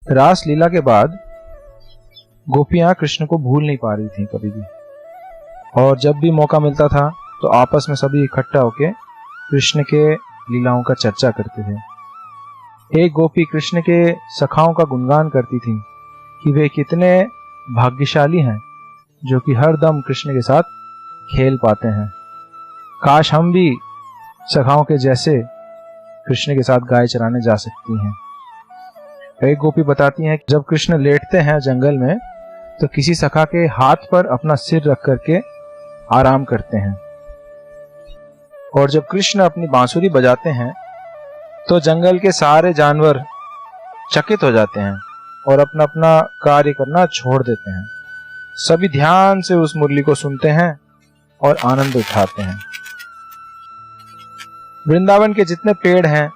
रास लीला के बाद गोपियां कृष्ण को भूल नहीं पा रही थी कभी भी, और जब भी मौका मिलता था तो आपस में सभी इकट्ठा होके कृष्ण के लीलाओं का चर्चा करते थे। एक गोपी कृष्ण के सखाओं का गुणगान करती थी कि वे कितने भाग्यशाली हैं जो कि हर दम कृष्ण के साथ खेल पाते हैं। काश हम भी सखाओं के जैसे कृष्ण के साथ गाय चराने जा सकती हैं। एक गोपी बताती हैं कि जब कृष्ण लेटते हैं जंगल में तो किसी सखा के हाथ पर अपना सिर रख करके आराम करते हैं, और जब कृष्ण अपनी बांसुरी बजाते हैं तो जंगल के सारे जानवर चकित हो जाते हैं और अपना अपना कार्य करना छोड़ देते हैं। सभी ध्यान से उस मुरली को सुनते हैं और आनंद उठाते हैं। वृंदावन के जितने पेड़ हैं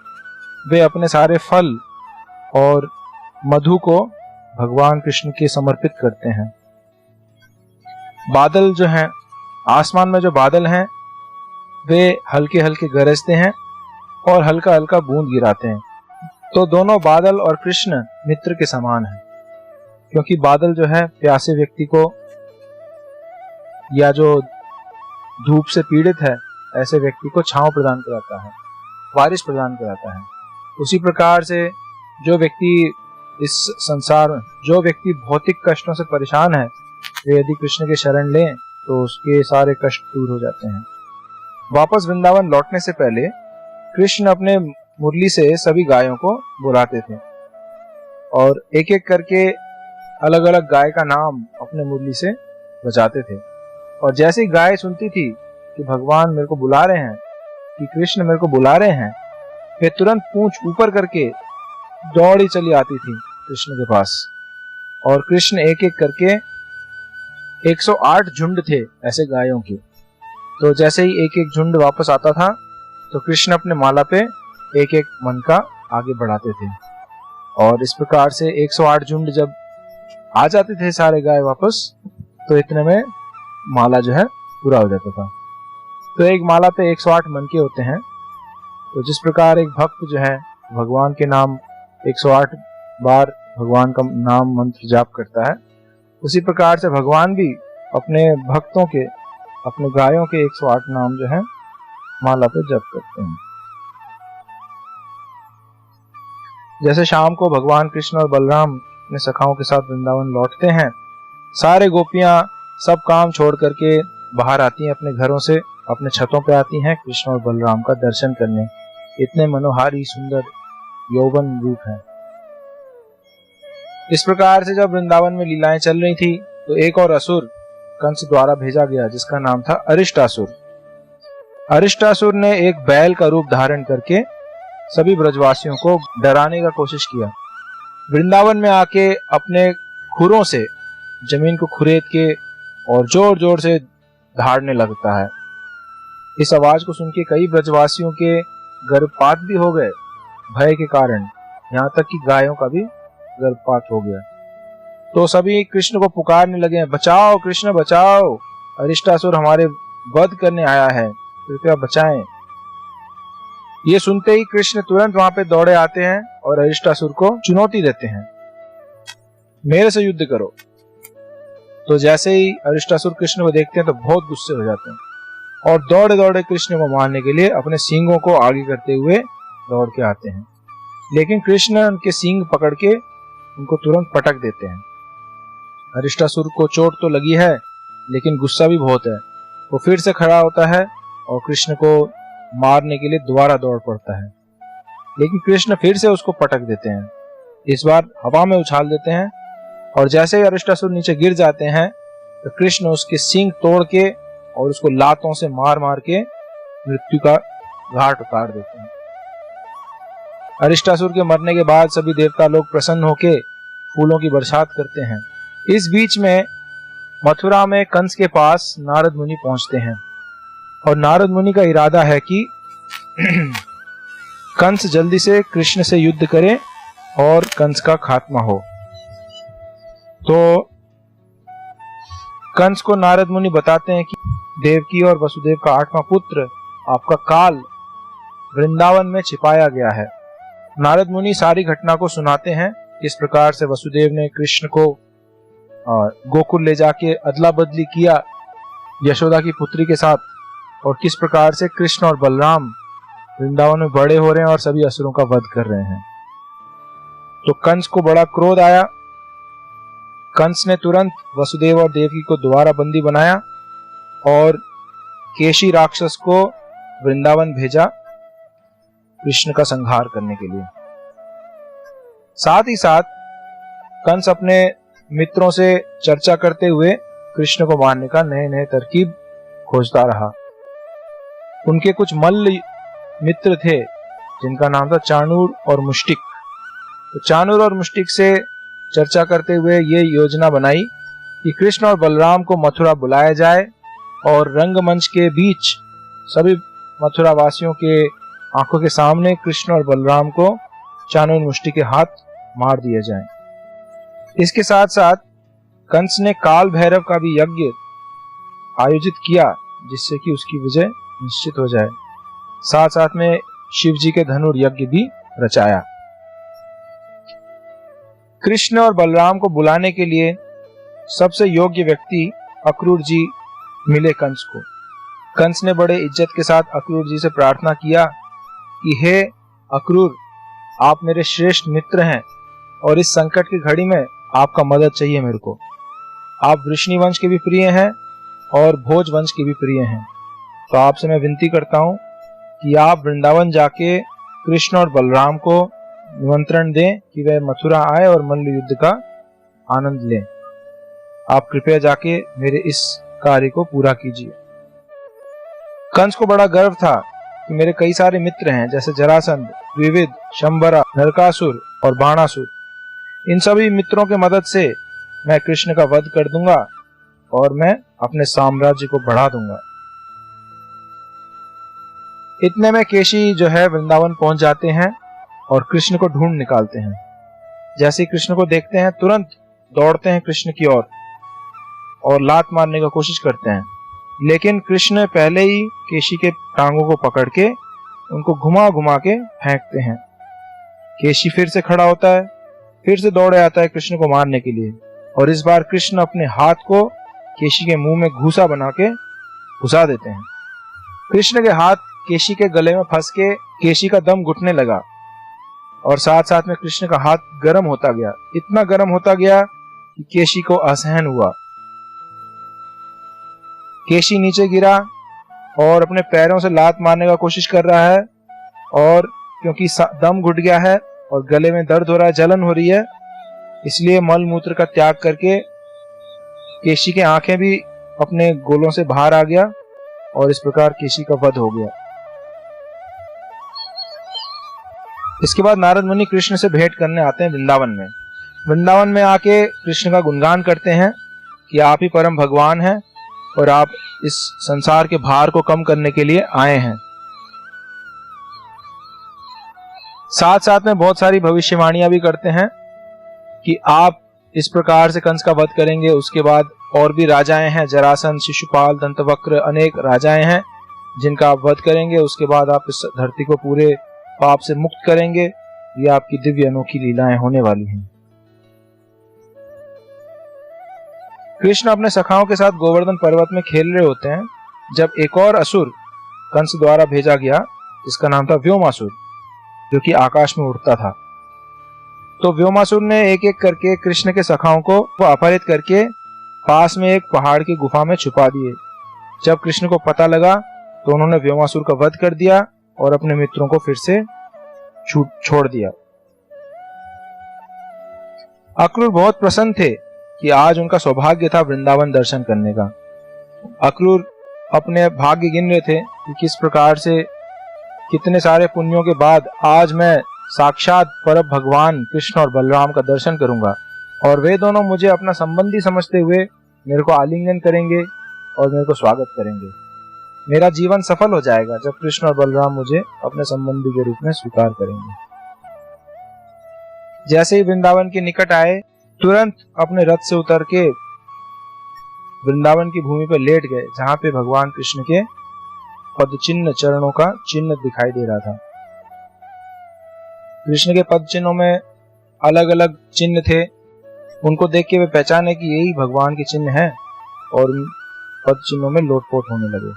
वे अपने सारे फल और मधु को भगवान कृष्ण के समर्पित करते हैं। बादल जो हैं, आसमान में जो बादल हैं वे हल्के हल्के गरजते हैं और हल्का हल्का बूंद गिराते हैं। तो दोनों बादल और कृष्ण मित्र के समान हैं, क्योंकि बादल जो है प्यासे व्यक्ति को या जो धूप से पीड़ित है ऐसे व्यक्ति को छांव प्रदान कराता है, बारिश प्रदान कराता है। उसी प्रकार से जो व्यक्ति इस संसार में, जो व्यक्ति भौतिक कष्टों से परेशान है, वे यदि कृष्ण के शरण लें तो उसके सारे कष्ट दूर हो जाते हैं। वापस वृंदावन लौटने से पहले कृष्ण अपने मुरली से सभी गायों को बुलाते थे और एक एक करके अलग अलग गाय का नाम अपने मुरली से बजाते थे। और जैसे ही गाय सुनती थी कि भगवान मेरे को बुला रहे हैं, कि कृष्ण मेरे को बुला रहे हैं, वे तुरंत पूंछ ऊपर करके दौड़ी चली आती थी कृष्ण के पास। और कृष्ण एक एक करके 108 झुंड थे ऐसे गायों के। तो जैसे ही एक एक झुंड वापस आता था तो कृष्ण अपने माला पे एक एक मन का आगे बढ़ाते थे, और इस प्रकार से 108 झुंड जब आ जाते थे सारे गाय वापस, तो इतने में माला जो है पूरा हो जाता था। तो एक माला पे 108 मन के होते हैं। तो जिस प्रकार एक भक्त जो है भगवान के नाम 108 बार भगवान का नाम मंत्र जाप करता है, उसी प्रकार से भगवान भी अपने भक्तों के, अपने गायों के 108 नाम जो है माला पे जप करते हैं। जैसे शाम को भगवान कृष्ण और बलराम अपने सखाओं के साथ वृंदावन लौटते हैं, सारे गोपियां सब काम छोड़ करके बाहर आती हैं अपने घरों से, अपने छतों पे आती हैं कृष्ण और बलराम का दर्शन करने। इतने मनोहारी सुंदर यौवन रूप है। इस प्रकार से जब वृंदावन में लीलाएं चल रही थी तो एक और असुर कंस द्वारा भेजा गया जिसका नाम था अरिष्टासुर। अरिष्टासुर ने एक बैल का रूप धारण करके सभी ब्रजवासियों को डराने का कोशिश किया। वृंदावन में आके अपने खुरों से जमीन को खुरेद के और जोर जोर से दहाड़ने लगता है। इस आवाज को सुन के कई ब्रजवासियों के गर्भपात भी हो गए भय के कारण, यहाँ तक कि गायों का भी गर्भपात हो गया। तो सभी कृष्ण को पुकारने लगे, बचाओ कृष्ण बचाओ, अरिष्टासुर हमारे वध करने आया है, कृपया बचाएं। ये सुनते ही कृष्ण तुरंत वहां पे दौड़े आते हैं और अरिष्टासुर को चुनौती देते हैं, मेरे से युद्ध करो। तो जैसे ही अरिष्टासुर कृष्ण को देखते हैं तो बहुत गुस्से हो जाते हैं और दौड़े दौड़े कृष्ण को मारने के लिए अपने सींगों को आगे करते हुए दौड़ के आते हैं। लेकिन कृष्ण उनके सींग पकड़ के उनको तुरंत पटक देते हैं। अरिष्टासुर को चोट तो लगी है लेकिन गुस्सा भी बहुत है। वो फिर से खड़ा होता है और कृष्ण को मारने के लिए दोबारा दौड़ पड़ता है, लेकिन कृष्ण फिर से उसको पटक देते हैं। इस बार हवा में उछाल देते हैं और जैसे ही अरिष्टासुर नीचे गिर जाते हैं तो कृष्ण उसके सींग तोड़ के और उसको लातों से मार मार के मृत्यु का घाट उतार देते हैं। अरिष्टासुर के मरने के बाद सभी देवता लोग प्रसन्न होके फूलों की बरसात करते हैं। इस बीच में मथुरा में कंस के पास नारद मुनि पहुंचते हैं और नारद मुनि का इरादा है कि कंस जल्दी से कृष्ण से युद्ध करे और कंस का खात्मा हो। तो कंस को नारद मुनि बताते हैं कि देवकी और वसुदेव का 8वां पुत्र आपका काल वृंदावन में छिपाया गया है। नारद मुनि सारी घटना को सुनाते हैं किस प्रकार से वसुदेव ने कृष्ण को गोकुल ले जाके अदला बदली किया यशोदा की पुत्री के साथ, और किस प्रकार से कृष्ण और बलराम वृंदावन में बड़े हो रहे हैं और सभी असुरों का वध कर रहे हैं। तो कंस को बड़ा क्रोध आया। कंस ने तुरंत वसुदेव और देवकी को दोबारा बंदी बनाया और केशी राक्षस को वृंदावन भेजा कृष्ण का संहार करने के लिए। साथ ही साथ कंस अपने मित्रों से चर्चा करते हुए कृष्ण को मारने का नए नए तरकीब खोजता रहा। उनके कुछ मल्ल मित्र थे जिनका नाम था चाणूर और मुष्टिक। तो चाणूर और मुष्टिक से चर्चा करते हुए ये योजना बनाई कि कृष्ण और बलराम को मथुरा बुलाया जाए और रंगमंच के बीच सभी मथुरा वासियों के आंखों के सामने कृष्ण और बलराम को चाणूर मुष्टिक के हाथ मार दिया जाए। इसके साथ साथ कंस ने काल भैरव का भी यज्ञ आयोजित किया जिससे कि उसकी विजय निश्चित हो जाए। साथ साथ में शिव जी के धनुर्यज्ञ भी रचाया। कृष्ण और बलराम को बुलाने के लिए सबसे योग्य व्यक्ति अक्रूर जी मिले कंस को। कंस ने बड़े इज्जत के साथ अक्रूर जी से प्रार्थना किया कि हे अक्रूर, आप मेरे श्रेष्ठ मित्र हैं और इस संकट की घड़ी में आपका मदद चाहिए मेरे को। आप वृष्णि वंश के भी प्रिय हैं और भोज वंश के भी प्रिय हैं, तो आपसे मैं विनती करता हूं कि आप वृंदावन जाके कृष्ण और बलराम को निमंत्रण दें कि वे मथुरा आए और मल्ल युद्ध का आनंद लें। आप कृपया जाके मेरे इस कार्य को पूरा कीजिए। कंस को बड़ा गर्व था कि मेरे कई सारे मित्र हैं, जैसे जरासंध, विविध, शंबरा, नरकासुर और बाणासुर। इन सभी मित्रों के मदद से मैं कृष्ण का वध कर दूंगा और मैं अपने साम्राज्य को बढ़ा दूंगा। इतने में केशी जो है वृंदावन पहुंच जाते हैं और कृष्ण को ढूंढ निकालते हैं। जैसे ही कृष्ण को देखते हैं तुरंत दौड़ते हैं कृष्ण की ओर और लात मारने का कोशिश करते हैं, लेकिन कृष्ण पहले ही केशी के टांगों को पकड़ के उनको घुमा घुमा के फेंकते हैं। केशी फिर से खड़ा होता है, फिर से दौड़े आता है कृष्ण को मारने के लिए, और इस बार कृष्ण अपने हाथ को केशी के मुंह में घूसा बना के घुसा देते हैं। कृष्ण के हाथ केशी के गले में फंस के केशी का दम घुटने लगा और साथ साथ में कृष्ण का हाथ गर्म होता गया। इतना गर्म होता गया कि केशी को असहन हुआ। केशी नीचे गिरा और अपने पैरों से लात मारने का कोशिश कर रहा है, और क्योंकि दम घुट गया है और गले में दर्द हो रहा है, जलन हो रही है, इसलिए मल मूत्र का त्याग करके केशी की आंखें भी अपने गोलों से बाहर आ गया और इस प्रकार केशी का वध हो गया। इसके बाद नारद मुनि कृष्ण से भेंट करने आते हैं वृंदावन में। वृंदावन में आके कृष्ण का गुणगान करते हैं कि आप ही परम भगवान हैं और आप इस संसार के भार को कम करने के लिए आए हैं। साथ साथ में बहुत सारी भविष्यवाणियां भी करते हैं कि आप इस प्रकार से कंस का वध करेंगे। उसके बाद और भी राजाएं हैं, जरासंध, शिशुपाल, दंतवक्र, अनेक राजाएं हैं जिनका आप वध करेंगे। उसके बाद आप इस धरती को पूरे पाप से मुक्त करेंगे। ये आपकी दिव्य अनोखी लीलाएं होने वाली हैं। कृष्ण अपने सखाओं के साथ गोवर्धन पर्वत में खेल रहे होते हैं जब एक और असुर कंस द्वारा भेजा गया जिसका नाम था व्योमासुर, जो कि आकाश में उड़ता था। तो व्योमासुर ने एक एक करके कृष्ण के सखाओं को अपहरित करके पास में एक पहाड़ की गुफा में छुपा दिए। जब कृष्ण को पता लगा तो उन्होंने व्योमासुर का वध कर दिया और अपने मित्रों को फिर से छोड़ दिया। अक्रूर बहुत प्रसन्न थे कि आज उनका सौभाग्य था वृंदावन दर्शन करने का। अक्रूर अपने भाग्य गिन रहे थे कि किस प्रकार से कितने सारे पुण्यों के बाद आज मैं साक्षात परम भगवान कृष्ण और बलराम का दर्शन करूंगा और वे दोनों मुझे अपना संबंधी समझते हुए मेरे को आलिंगन करेंगे और मेरे को स्वागत करेंगे। मेरा जीवन सफल हो जाएगा जब कृष्ण और बलराम मुझे अपने संबंधी के रूप में स्वीकार करेंगे। जैसे ही वृंदावन के निकट आए, तुरंत अपने रथ से उतर के वृंदावन की भूमि पर लेट गए, जहां पे भगवान कृष्ण के पद चिन्ह, चरणों का चिन्ह दिखाई दे रहा था। कृष्ण के पद चिन्हों में अलग अलग चिन्ह थे, उनको देख के वे पहचाने कि यही भगवान के चिन्ह हैं और उन पद चिन्हों में लोटपोट होने लगे।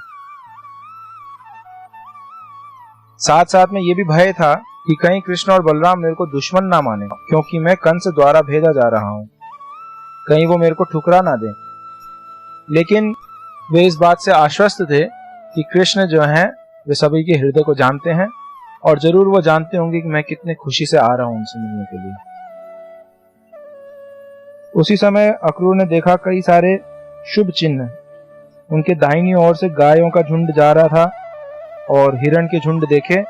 साथ साथ में ये भी भय था कि कहीं कृष्ण और बलराम मेरे को दुश्मन ना माने, क्योंकि मैं कंस द्वारा भेजा जा रहा हूं, कहीं वो मेरे को ठुकरा ना दे। लेकिन वे इस बात से आश्वस्त थे कि कृष्ण जो हैं वे सभी के हृदय को जानते हैं और जरूर वो जानते होंगे कि मैं कितने खुशी से आ रहा हूं उनसे मिलने के लिए। उसी समय अक्रूर ने देखा कई सारे शुभ चिन्ह। उनके दाहिनी ओर से गायों का झुंड जा रहा था और हिरण के झुंड देखे,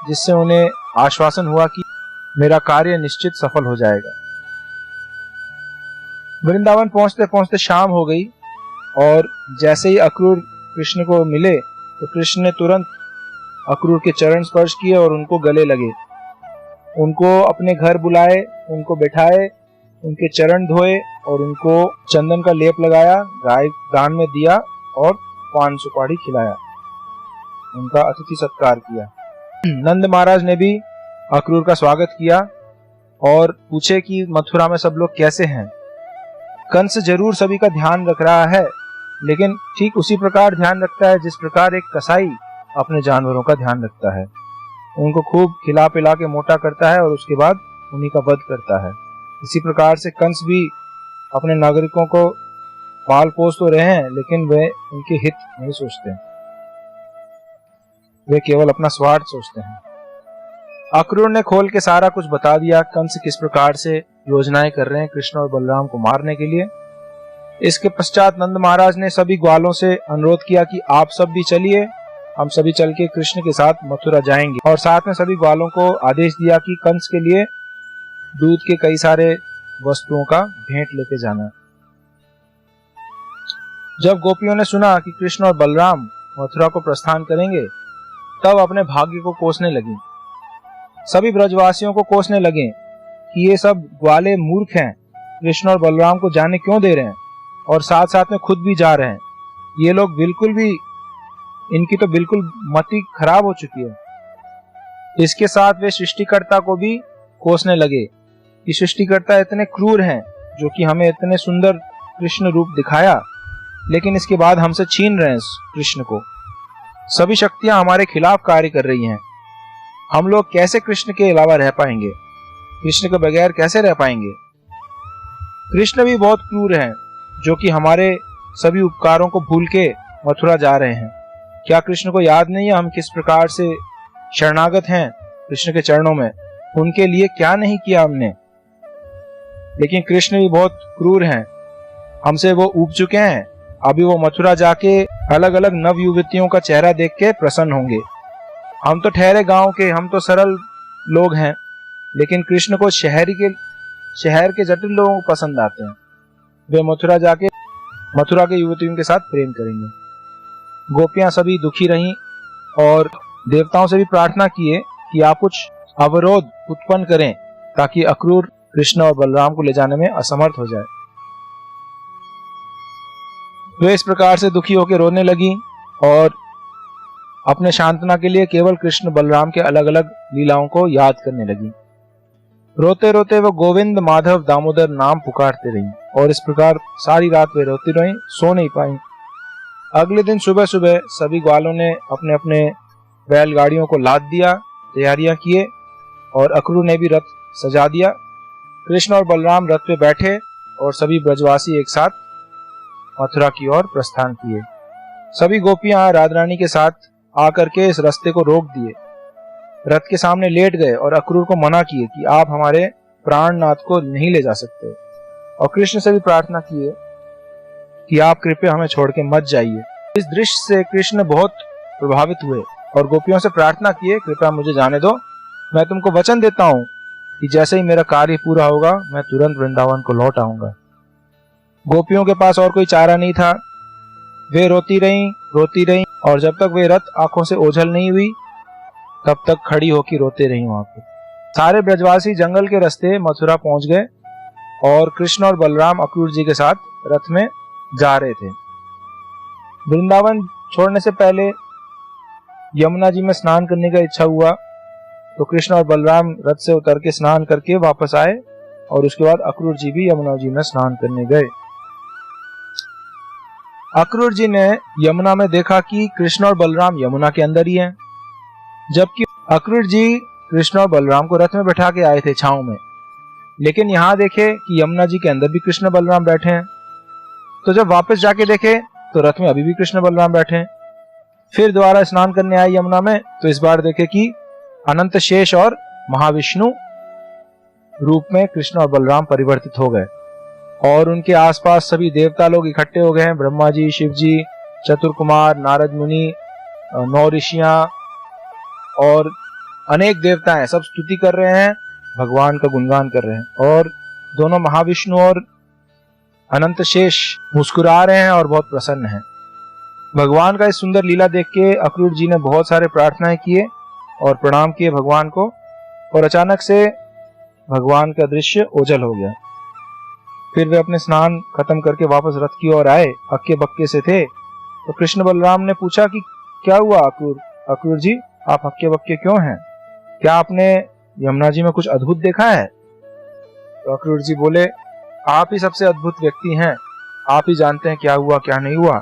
जिससे उन्हें आश्वासन हुआ कि मेरा कार्य निश्चित सफल हो जाएगा। वृंदावन पहुंचते पहुंचते शाम हो गई और जैसे ही अक्रूर कृष्ण को मिले तो कृष्ण ने तुरंत अक्रूर के चरण स्पर्श किए और उनको गले लगे। उनको अपने घर बुलाए, उनको बैठाए, उनके चरण धोए और उनको चंदन का लेप लगाया, गाय दान में दिया और पान सुपारी खिलाया, उनका अतिथि सत्कार किया। नंद महाराज ने भी अक्रूर का स्वागत किया और पूछे कि मथुरा में सब लोग कैसे हैं। कंस जरूर सभी का ध्यान रख रहा है, लेकिन ठीक उसी प्रकार ध्यान रखता है जिस प्रकार एक कसाई अपने जानवरों का ध्यान रखता है। उनको खूब खिला पिला के मोटा करता है और उसके बाद उन्हीं का वध करता है। इसी प्रकार से कंस भी अपने नागरिकों को पाल पोस तो रहे हैं, लेकिन वे उनके हित नहीं सोचते, वे केवल अपना स्वार्थ सोचते हैं। अक्रूर ने खोल के सारा कुछ बता दिया, कंस किस प्रकार से योजनाएं कर रहे हैं कृष्ण और बलराम को मारने के लिए। इसके पश्चात नंद महाराज ने सभी ग्वालों से अनुरोध किया कि आप सब भी चलिए, हम सभी चल के कृष्ण के साथ मथुरा जाएंगे। और साथ में सभी ग्वालों को आदेश दिया कि कंस के लिए दूध के कई सारे वस्तुओं का भेंट लेके जाना। जब गोपियों ने सुना कि कृष्ण और बलराम मथुरा को प्रस्थान करेंगे, तब अपने भाग्य को कोसने लगी। सभी ब्रजवासियों को कोसने लगे कि ये सब ग्वाले मूर्ख हैं, कृष्ण और बलराम को जाने क्यों दे रहे हैं और साथ साथ में खुद भी जा रहे हैं। ये लोग बिल्कुल भी, इनकी तो बिल्कुल मति खराब हो चुकी है। इसके साथ वे सृष्टिकर्ता को भी कोसने लगे कि सृष्टिकर्ता इतने क्रूर हैं, जो कि हमें इतने सुंदर कृष्ण रूप दिखाया, लेकिन इसके बाद हमसे छीन रहे हैं कृष्ण को। सभी शक्तियां हमारे खिलाफ कार्य कर रही हैं। हम लोग कैसे कृष्ण के अलावा रह पाएंगे, कृष्ण के बगैर कैसे रह पाएंगे। कृष्ण भी बहुत क्रूर हैं, जो कि हमारे सभी उपकारों को भूल के मथुरा जा रहे हैं। क्या कृष्ण को याद नहीं है हम किस प्रकार से शरणागत हैं कृष्ण के चरणों में, उनके लिए क्या नहीं किया हमने। लेकिन कृष्ण भी बहुत क्रूर हैं, हमसे वो ऊब चुके हैं। अभी वो मथुरा जाके अलग अलग नव युवतियों का चेहरा देख के प्रसन्न होंगे। हम तो ठहरे गांव के, हम तो सरल लोग हैं, लेकिन कृष्ण को शहर के जटिल लोगों को पसंद आते हैं। वे मथुरा जाके मथुरा के युवतियों के साथ प्रेम करेंगे। गोपियां सभी दुखी रहीं और देवताओं से भी प्रार्थना किए कि आप कुछ अवरोध उत्पन्न करें ताकि अक्रूर कृष्ण और बलराम को ले जाने में असमर्थ हो जाए। वे इस प्रकार से दुखी होकर रोने लगी और अपने सांत्वना के लिए केवल कृष्ण बलराम के अलग अलग लीलाओं को याद करने लगी। रोते रोते वो गोविंद माधव दामोदर नाम पुकारते रही और इस प्रकार सारी रात वे रोती रही, सो नहीं पाई। अगले दिन सुबह सुबह सभी ग्वालों ने अपने अपने बैलगाड़ियों को लाद दिया, तैयारियां किए और अक्रूर ने भी रथ सजा दिया। कृष्ण और बलराम रथ पे बैठे और सभी ब्रजवासी एक साथ मथुरा की ओर प्रस्थान किए। सभी गोपियां राधा रानी के साथ आकर के इस रास्ते को रोक दिए, रथ के सामने लेट गए और अक्रूर को मना किए कि आप हमारे प्राणनाथ को नहीं ले जा सकते, और कृष्ण से भी प्रार्थना किए कि आप कृपया हमें छोड़ के मत जाइए। इस दृश्य से कृष्ण बहुत प्रभावित हुए और गोपियों से प्रार्थना किए, कृपया मुझे जाने दो, मैं तुमको वचन देता हूँ कि जैसे ही मेरा कार्य पूरा होगा मैं तुरंत वृंदावन को लौट आऊंगा। गोपियों के पास और कोई चारा नहीं था। वे रोती रहीं और जब तक वे रथ आंखों से ओझल नहीं हुई तब तक खड़ी होकर रोते रहीं वहां पर। सारे ब्रजवासी जंगल के रास्ते मथुरा पहुंच गए और कृष्ण और बलराम अक्रूर जी के साथ रथ में जा रहे थे। वृंदावन छोड़ने से पहले यमुना जी में स्नान करने का इच्छा हुआ, तो कृष्ण और बलराम रथ से उतर के स्नान करके वापस आए और उसके बाद अक्रूर जी भी यमुना जी में स्नान करने गए। अक्रूर जी ने यमुना में देखा कि कृष्ण और बलराम यमुना के अंदर ही हैं, जबकि अक्रूर जी कृष्ण और बलराम को रथ में बैठा के आए थे छांव में, लेकिन यहाँ देखे कि यमुना जी के अंदर भी कृष्ण बलराम बैठे हैं। तो जब वापस जाके देखे तो रथ में अभी भी कृष्ण बलराम बैठे हैं। फिर दोबारा स्नान करने आए यमुना में, तो इस बार देखे कि अनंत शेष और महाविष्णु रूप में कृष्ण और बलराम परिवर्तित हो गए और उनके आसपास सभी देवता लोग इकट्ठे हो गए हैं। ब्रह्मा जी, शिव जी, चतुर्कुमार, नारद मुनि, 9 ऋषियां और अनेक देवता हैं, सब स्तुति कर रहे हैं, भगवान का गुणगान कर रहे हैं। और दोनों महाविष्णु और अनंत शेष मुस्कुरा रहे हैं और बहुत प्रसन्न हैं। भगवान का इस सुंदर लीला देख के अक्रूर जी ने बहुत सारे प्रार्थनाएं किए और प्रणाम किए भगवान को, और अचानक से भगवान का दृश्य ओझल हो गया। फिर वे अपने स्नान खत्म करके वापस रथ की ओर आए, हक्के बक्के से थे। तो कृष्ण बलराम ने पूछा कि क्या हुआ अक्रूर जी, आप हक्के बक्के क्यों हैं? क्या आपने यमुना जी में कुछ अद्भुत देखा है? तो अक्रूर जी बोले, आप ही सबसे अद्भुत व्यक्ति हैं, आप ही जानते हैं क्या हुआ क्या नहीं हुआ।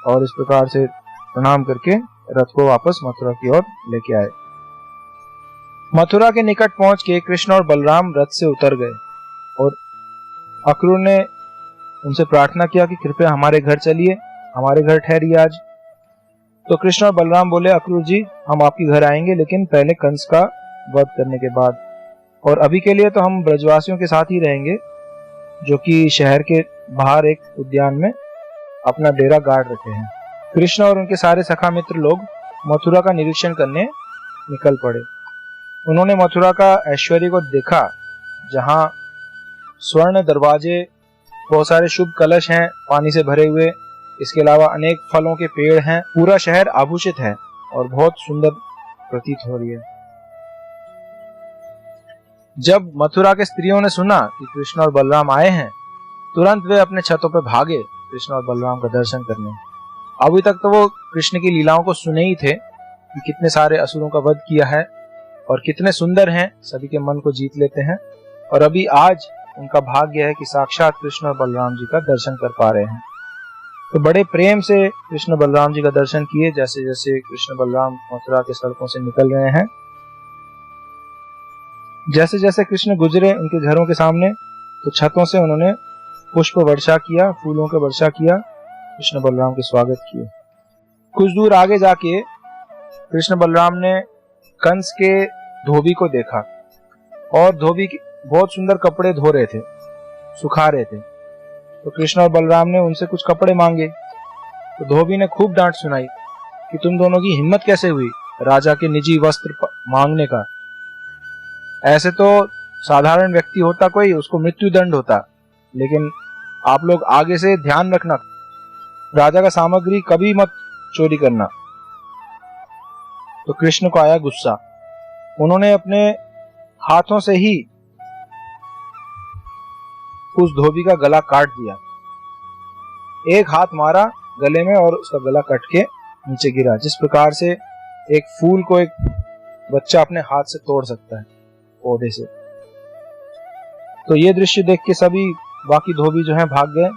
और इस प्रकार से प्रणाम करके रथ को वापस मथुरा की ओर लेके आए। मथुरा के निकट पहुंच के कृष्ण और बलराम रथ से उतर गए और अक्रूर ने उनसे प्रार्थना किया कि कृपया हमारे घर चलिए, हमारे घर ठहरिए आज। तो कृष्ण और बलराम बोले, अक्रूर जी हम आपके घर आएंगे, लेकिन पहले कंस का वध करने के बाद, और अभी के लिए तो हम ब्रजवासियों के साथ ही रहेंगे, जो कि शहर के बाहर एक उद्यान में अपना डेरा गाड़ रखे हैं। कृष्ण और उनके सारे सखा मित्र लोग मथुरा का निरीक्षण करने निकल पड़े। उन्होंने मथुरा का ऐश्वर्य को देखा, जहां स्वर्ण दरवाजे, बहुत सारे शुभ कलश हैं पानी से भरे हुए, इसके अलावा अनेक फलों के पेड़ हैं। पूरा शहर आभूषित है और बहुत सुंदर प्रतीत हो रही है। जब मथुरा के स्त्रियों ने सुना कि कृष्ण और बलराम आए हैं, तुरंत वे अपने छतों पर भागे कृष्ण और बलराम का दर्शन करने। अभी तक तो वो कृष्ण की लीलाओं को सुने ही थे कि कितने सारे असुरों का वध किया है और कितने सुंदर हैं, सभी के मन को जीत लेते हैं। और अभी आज उनका भाग्य है कि साक्षात कृष्ण और बलराम जी का दर्शन कर पा रहे हैं। तो बड़े प्रेम से कृष्ण बलराम जी का दर्शन किए। जैसे जैसे कृष्ण बलराम मथुरा के सड़कों से निकल रहे हैं, जैसे जैसे कृष्ण गुजरे उनके घरों के सामने, तो छतों से उन्होंने पुष्प वर्षा किया, फूलों का वर्षा किया, कृष्ण बलराम के स्वागत किए। कुछ दूर आगे जाके कृष्ण बलराम ने कंस के धोबी को देखा, और धोबी बहुत सुंदर कपड़े धो रहे थे, सुखा रहे थे। तो कृष्ण और बलराम ने उनसे कुछ कपड़े मांगे। तो धोबी ने खूब डांट सुनाई कि तुम दोनों की हिम्मत कैसे हुई राजा के निजी वस्त्र मांगने का। ऐसे तो साधारण व्यक्ति होता कोई, उसको मृत्यु दंड होता, लेकिन आप लोग आगे से ध्यान रखना, राजा का सामग्री कभी मत चोरी करना। तो कृष्ण को आया गुस्सा। उन्होंने अपने हाथों से ही उस धोबी का गला काट दिया। एक हाथ मारा गले में और उसका गला कट के नीचे गिरा, जिस प्रकार से एक फूल को एक बच्चा अपने हाथ से तोड़ सकता है पौधे से। तो ये दृश्य देख के सभी बाकी धोबी जो हैं भाग गए,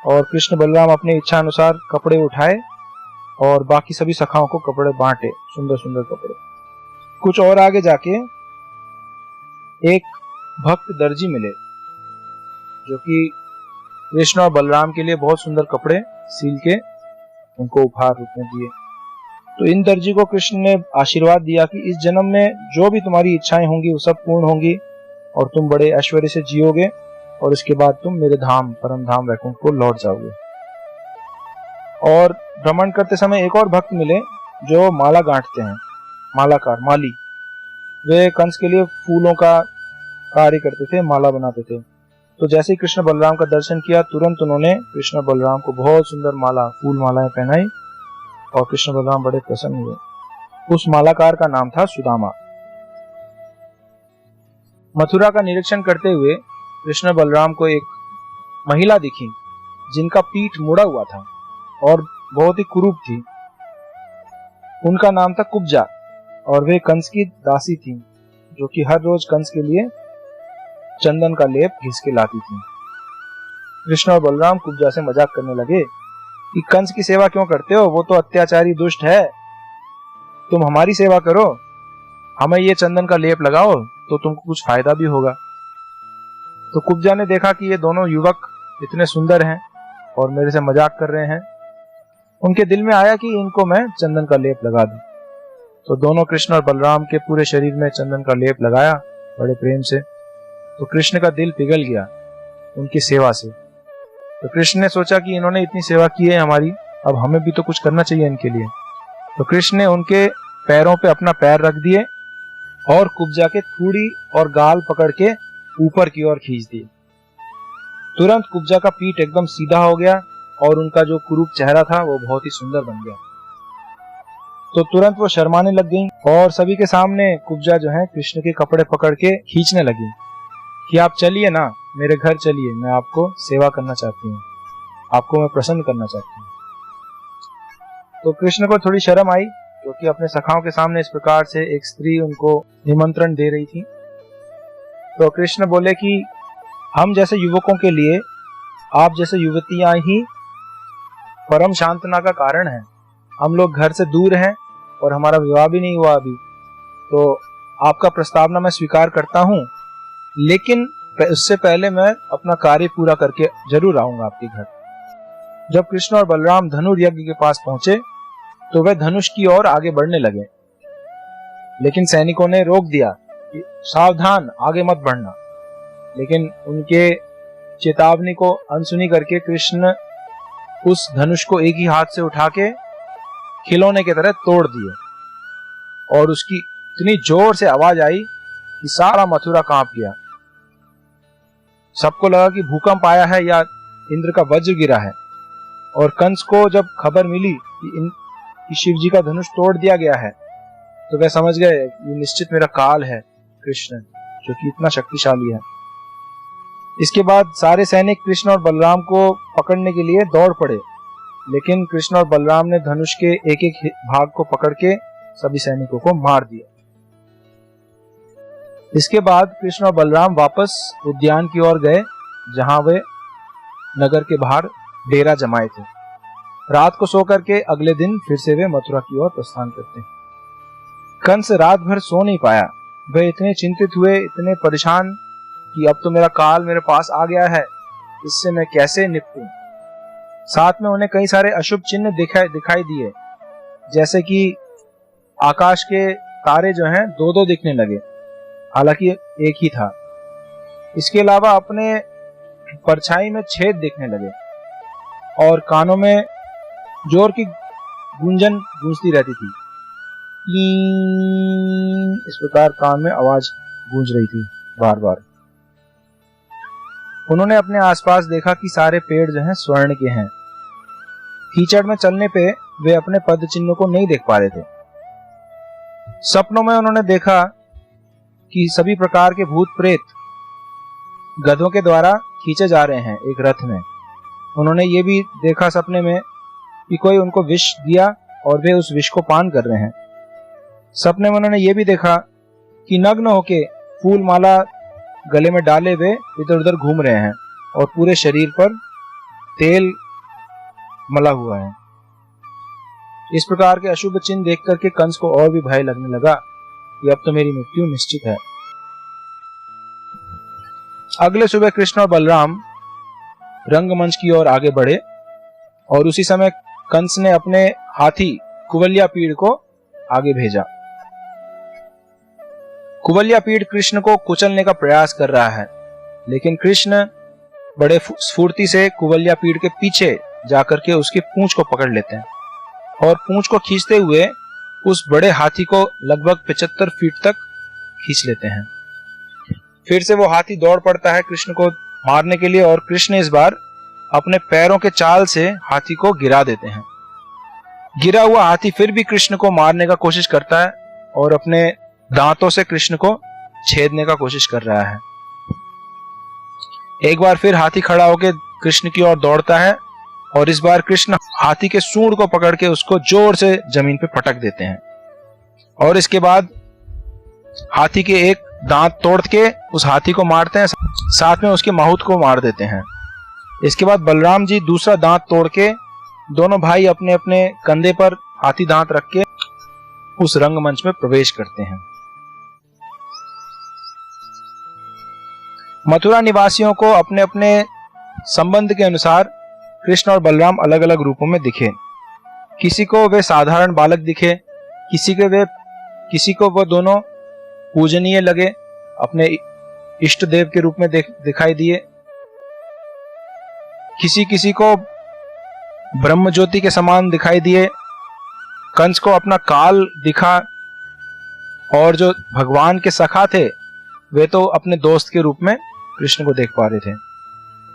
और कृष्ण बलराम अपने इच्छा अनुसार कपड़े उठाए और बाकी सभी सखाओं को कपड़े बांटे, सुंदर सुंदर कपड़े। कुछ और आगे जाके एक भक्त दर्जी मिले, जो कि कृष्ण और बलराम के लिए बहुत सुंदर कपड़े सील के उनको उपहार रूप में दिए। तो इन दर्जी को कृष्ण ने आशीर्वाद दिया कि इस जन्म में जो भी तुम्हारी इच्छाएं होंगी वो सब पूर्ण होंगी और तुम बड़े ऐश्वर्य से जियोगे, और इसके बाद तुम मेरे धाम परम धाम वैकुंठ को लौट जाओगे। और भ्रमण करते समय एक और भक्त मिले जो माला गांठते हैं, मालाकार, माली। वे कंस के लिए फूलों का कार्य करते थे, माला बनाते थे। तो जैसे ही कृष्ण बलराम का दर्शन किया, तुरंत उन्होंने कृष्ण बलराम को बहुत सुंदर माला, फूल मालाएं पहनाई, और कृष्ण बलराम बड़े प्रसन्न हुए। उस मालाकार का नाम था सुदामा। मथुरा का निरीक्षण करते हुए कृष्ण बलराम को एक महिला दिखी, जिनका पीठ मुड़ा हुआ था और बहुत ही कुरूप थी। उनका नाम था कुब्जा, और वे कंस की दासी थी, जो कि हर रोज कंस के लिए चंदन का लेप घिस के लाती थी। कृष्ण और बलराम कुब्जा से मजाक करने लगे कि कंस की सेवा क्यों करते हो, वो तो अत्याचारी दुष्ट है, तुम हमारी सेवा करो, हमें ये चंदन का लेप लगाओ तो तुमको कुछ फायदा भी होगा। तो कुब्जा ने देखा कि ये दोनों युवक इतने सुंदर हैं और मेरे से मजाक कर रहे हैं, उनके दिल में आया कि इनको मैं चंदन का लेप लगा दूं। तो दोनों कृष्ण और बलराम के पूरे शरीर में चंदन का लेप लगाया बड़े प्रेम से। तो कृष्ण का दिल पिघल गया उनकी सेवा से। तो कृष्ण ने सोचा कि इन्होंने इतनी सेवा की है हमारी, अब हमें भी तो कुछ करना चाहिए इनके लिए। तो कृष्ण ने उनके पैरों पे अपना पैर रख दिए और कुब्जा के थूड़ी और गाल पकड़ के ऊपर की ओर खींच दिए। तुरंत कुब्जा का पीठ एकदम सीधा हो गया और उनका जो कुरूप चेहरा था वो बहुत ही सुंदर बन गया। तो तुरंत वो शर्माने लग गई और सभी के सामने कुब्जा जो है कृष्ण के कपड़े पकड़ के खींचने लगी कि आप चलिए ना, मेरे घर चलिए, मैं आपको सेवा करना चाहती हूँ, आपको मैं प्रसन्न करना चाहती हूँ। तो कृष्ण को थोड़ी शर्म आई क्योंकि अपने सखाओं के सामने इस प्रकार से एक स्त्री उनको निमंत्रण दे रही थी। तो कृष्ण बोले कि हम जैसे युवकों के लिए आप जैसे युवतियां ही परम शांतना का कारण है। हम लोग घर से दूर हैं और हमारा विवाह भी नहीं हुआ अभी, तो आपका प्रस्तावना मैं स्वीकार करता हूँ, लेकिन उससे पहले मैं अपना कार्य पूरा करके जरूर आऊंगा आपके घर। जब कृष्ण और बलराम धनुर्यज्ञ के पास पहुंचे तो वे धनुष की ओर आगे बढ़ने लगे, लेकिन सैनिकों ने रोक दिया कि सावधान, आगे मत बढ़ना। लेकिन उनके चेतावनी को अनसुनी करके कृष्ण उस धनुष को एक ही हाथ से उठा के खिलौने की तरह तोड़ दिए और उसकी इतनी जोर से आवाज आई कि सारा मथुरा कांप गया। सबको लगा कि भूकंप आया है या इंद्र का वज्र गिरा है। और कंस को जब खबर मिली कि शिव जी का धनुष तोड़ दिया गया है तो वे समझ गए ये निश्चित मेरा काल है, कृष्ण जो कि इतना शक्तिशाली है। इसके बाद सारे सैनिक कृष्ण और बलराम को पकड़ने के लिए दौड़ पड़े, लेकिन कृष्ण और बलराम ने धनुष के एक एक भाग को पकड़ के सभी सैनिकों को मार दिया। इसके बाद कृष्ण और बलराम वापस उद्यान की ओर गए जहां वे नगर के बाहर डेरा जमाए थे। रात को सो करके अगले दिन फिर से वे मथुरा की ओर प्रस्थान करते। कंस रात भर सो नहीं पाया। वे इतने चिंतित हुए, इतने परेशान कि अब तो मेरा काल मेरे पास आ गया है, इससे मैं कैसे निपटूं। साथ में उन्हें कई सारे अशुभ चिन्ह दिखाई दिए, जैसे कि आकाश के तारे जो हैं दो दो दिखने लगे, हालांकि एक ही था। इसके अलावा अपने परछाई में छेद दिखने लगे और कानों में जोर की गूंजन गूंजती रहती थी। इस प्रकार कान में आवाज गूंज रही थी बार बार। उन्होंने अपने आसपास देखा कि सारे पेड़ जो हैं स्वर्ण के हैं। कीचड़ में चलने पे वे अपने पद चिन्हों को नहीं देख पा रहे थे। सपनों में उन्होंने देखा कि सभी प्रकार के भूत प्रेत गधों के द्वारा खींचे जा रहे हैं एक रथ में। उन्होंने ये भी देखा सपने में कि कोई उनको विष दिया और वे उस विष को पान कर रहे हैं। सपने में उन्होंने ये भी देखा कि नग्न होके फूल माला गले में डाले हुए इधर उधर घूम रहे हैं और पूरे शरीर पर तेल मला हुआ है। इस प्रकार के अशुभ चिन्ह देख करके कंस को और भी भय लगने लगा कि अब तो मेरी मृत्यु निश्चित है। अगले सुबह कृष्ण और बलराम रंगमंच की ओर आगे बढ़े और उसी समय कंस ने अपने हाथी कुवल्यापीड़ को आगे भेजा। कुवल्यापीड़ कृष्ण को कुचलने का प्रयास कर रहा है, लेकिन कृष्ण बड़े स्फूर्ति से कुवल्यापीड़ के पीछे जाकर के उसकी पूंछ को पकड़ लेते हैं और पूंछ को खींचते हुए उस बड़े हाथी को लगभग 75 फीट तक खींच लेते हैं। फिर से वो हाथी दौड़ पड़ता है कृष्ण को मारने के लिए और कृष्ण इस बार अपने पैरों के चाल से हाथी को गिरा देते हैं। गिरा हुआ हाथी फिर भी कृष्ण को मारने का कोशिश करता है और अपने दांतों से कृष्ण को छेदने का कोशिश कर रहा है। एक बार फिर हाथी खड़ा होकर कृष्ण की ओर दौड़ता है और इस बार कृष्ण हाथी के सूंड को पकड़ के उसको जोर से जमीन पे पटक देते हैं और इसके बाद हाथी के एक दांत तोड़ के उस हाथी को मारते हैं, साथ में उसके माहुत को मार देते हैं। इसके बाद बलराम जी दूसरा दांत तोड़ के दोनों भाई अपने अपने कंधे पर हाथी दांत रख के उस रंगमंच में प्रवेश करते हैं। मथुरा निवासियों को अपने अपने संबंध के अनुसार कृष्ण और बलराम अलग अलग रूपों में दिखे। किसी को वे साधारण बालक दिखे, किसी को वो दोनों पूजनीय लगे, अपने इष्ट देव के रूप में दिखाई दिए। किसी को ब्रह्म ज्योति के समान दिखाई दिए। कंस को अपना काल दिखा और जो भगवान के सखा थे वे तो अपने दोस्त के रूप में कृष्ण को देख पा रहे थे।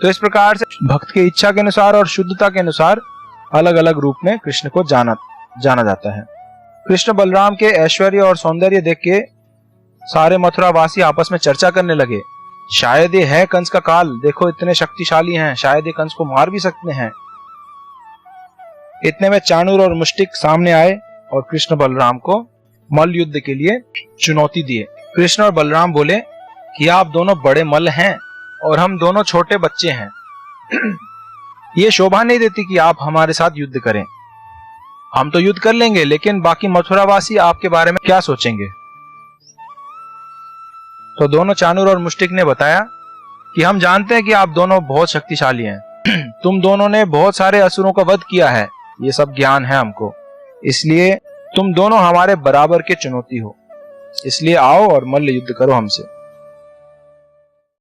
तो इस प्रकार से भक्त की इच्छा के अनुसार और शुद्धता के अनुसार अलग अलग रूप में कृष्ण को जाना जाता है। कृष्ण बलराम के ऐश्वर्य और सौंदर्य देख के सारे मथुरा वासी आपस में चर्चा करने लगे, शायद ये है कंस का काल, देखो इतने शक्तिशाली हैं, शायद ये कंस को मार भी सकते हैं। इतने में चाणूर और मुष्टिक सामने आए और कृष्ण बलराम को मल्ल युद्ध के लिए चुनौती दिए। कृष्ण और बलराम बोले कि आप दोनों बड़े मल्ल हैं और हम दोनों छोटे बच्चे हैं। ये शोभा नहीं देती कि आप हमारे साथ युद्ध करें। हम तो युद्ध कर लेंगे, लेकिन बाकी मथुरावासी आपके बारे में क्या सोचेंगे? तो दोनों चाणूर और मुष्टिक ने बताया कि हम जानते हैं कि आप दोनों बहुत शक्तिशाली हैं। तुम दोनों ने बहुत सारे असुरों का वध किया है, ये सब ज्ञान है हमको, इसलिए तुम दोनों हमारे बराबर के चुनौती हो, इसलिए आओ और मल्ल युद्ध करो हमसे।